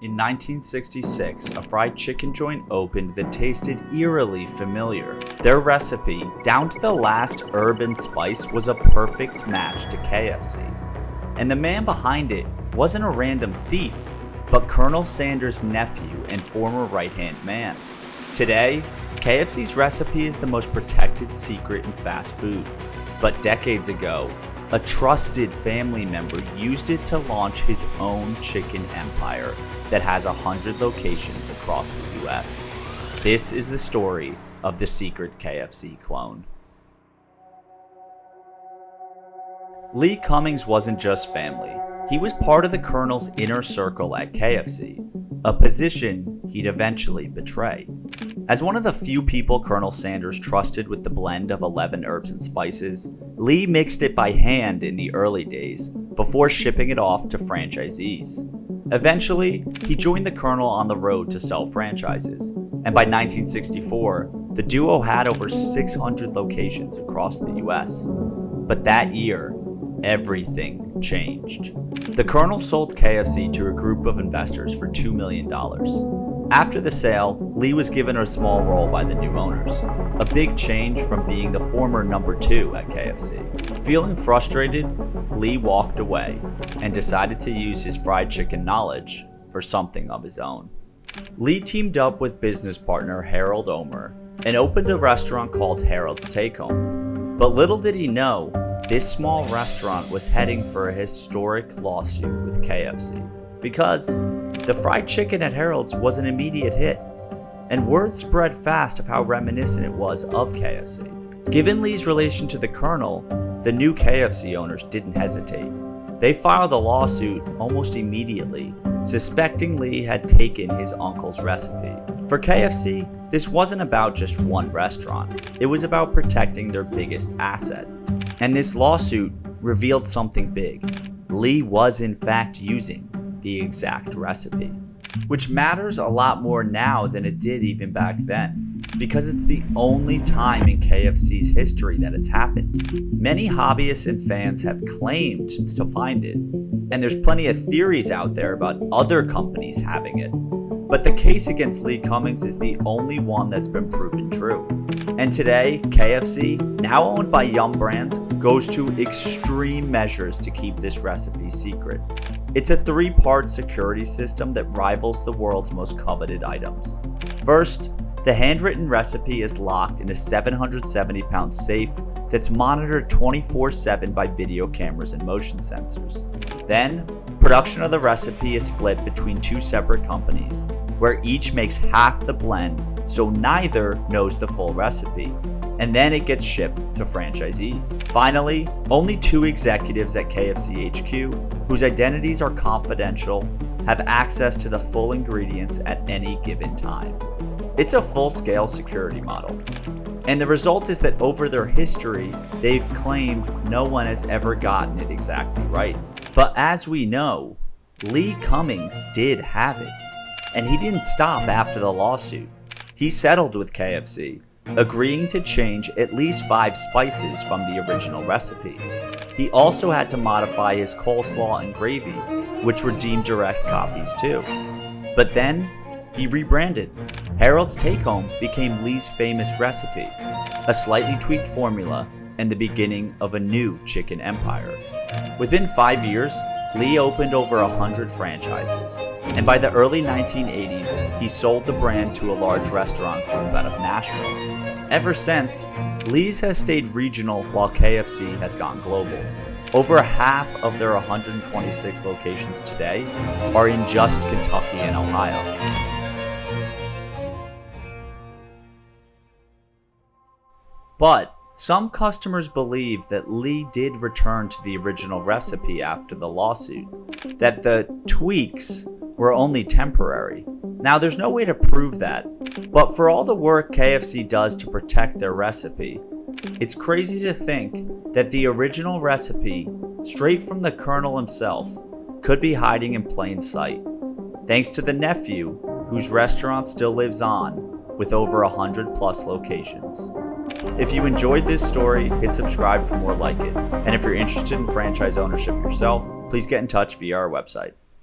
In 1966, a fried chicken joint opened that tasted eerily familiar. Their recipe, down to the last herb and spice, was a perfect match to KFC. And the man behind it wasn't a random thief, but Colonel Sanders' nephew and former right-hand man. Today, KFC's recipe is the most protected secret in fast food. But decades ago, a trusted family member used it to launch his own chicken empire that has 100 locations across the US. This is the story of the secret KFC clone. Lee Cummings wasn't just family. He was part of the Colonel's inner circle at KFC, a position he'd eventually betray. As one of the few people Colonel Sanders trusted with the blend of 11 herbs and spices, Lee mixed it by hand in the early days before shipping it off to franchisees. Eventually, he joined the Colonel on the road to sell franchises, and by 1964, the duo had over 600 locations across the US. But that year, everything changed. The Colonel sold KFC to a group of investors for $2 million. After the sale, Lee was given a small role by the new owners, a big change from being the former number 2 at KFC. Feeling frustrated, Lee walked away and decided to use his fried chicken knowledge for something of his own. Lee teamed up with business partner Harold Omer and opened a restaurant called Harold's Take Home. But little did he know, this small restaurant was heading for a historic lawsuit with KFC because the fried chicken at Harold's was an immediate hit, and word spread fast of how reminiscent it was of KFC. Given Lee's relation to the Colonel, the new KFC owners didn't hesitate. They filed a lawsuit almost immediately, suspecting Lee had taken his uncle's recipe. For KFC, this wasn't about just one restaurant. It was about protecting their biggest asset. And this lawsuit revealed something big. Lee was in fact using the exact recipe, which matters a lot more now than it did even back then, because it's the only time in KFC's history that it's happened. Many hobbyists and fans have claimed to find it, and there's plenty of theories out there about other companies having it. But the case against Lee Cummings is the only one that's been proven true. And today, KFC, now owned by Yum Brands, goes to extreme measures to keep this recipe secret. It's a 3-part security system that rivals the world's most coveted items. First, the handwritten recipe is locked in a 770-pound safe that's monitored 24/7 by video cameras and motion sensors. Then, production of the recipe is split between 2 separate companies, where each makes half the blend, so neither knows the full recipe. And then it gets shipped to franchisees. Finally, only 2 executives at KFC HQ, whose identities are confidential, have access to the full ingredients at any given time. It's a full-scale security model. And the result is that over their history, they've claimed no one has ever gotten it exactly right. But as we know, Lee Cummings did have it. And he didn't stop after the lawsuit. He settled with KFC, agreeing to change at least 5 spices from the original recipe. He also had to modify his coleslaw and gravy, which were deemed direct copies too. But then, he rebranded. Harold's Take Home became Lee's famous recipe, a slightly tweaked formula and the beginning of a new chicken empire. Within 5 years, Lee opened over 100 franchises, and by the early 1980s, he sold the brand to a large restaurant group out of Nashville. Ever since, Lee's has stayed regional while KFC has gone global. Over half of their 126 locations today are in just Kentucky and Ohio. But some customers believe that Lee did return to the original recipe after the lawsuit, that the tweaks were only temporary. Now, there's no way to prove that, but for all the work KFC does to protect their recipe, it's crazy to think that the original recipe, straight from the Colonel himself, could be hiding in plain sight, thanks to the nephew, whose restaurant still lives on, with over 100+ locations. If you enjoyed this story, hit subscribe for more like it. And if you're interested in franchise ownership yourself, please get in touch via our website.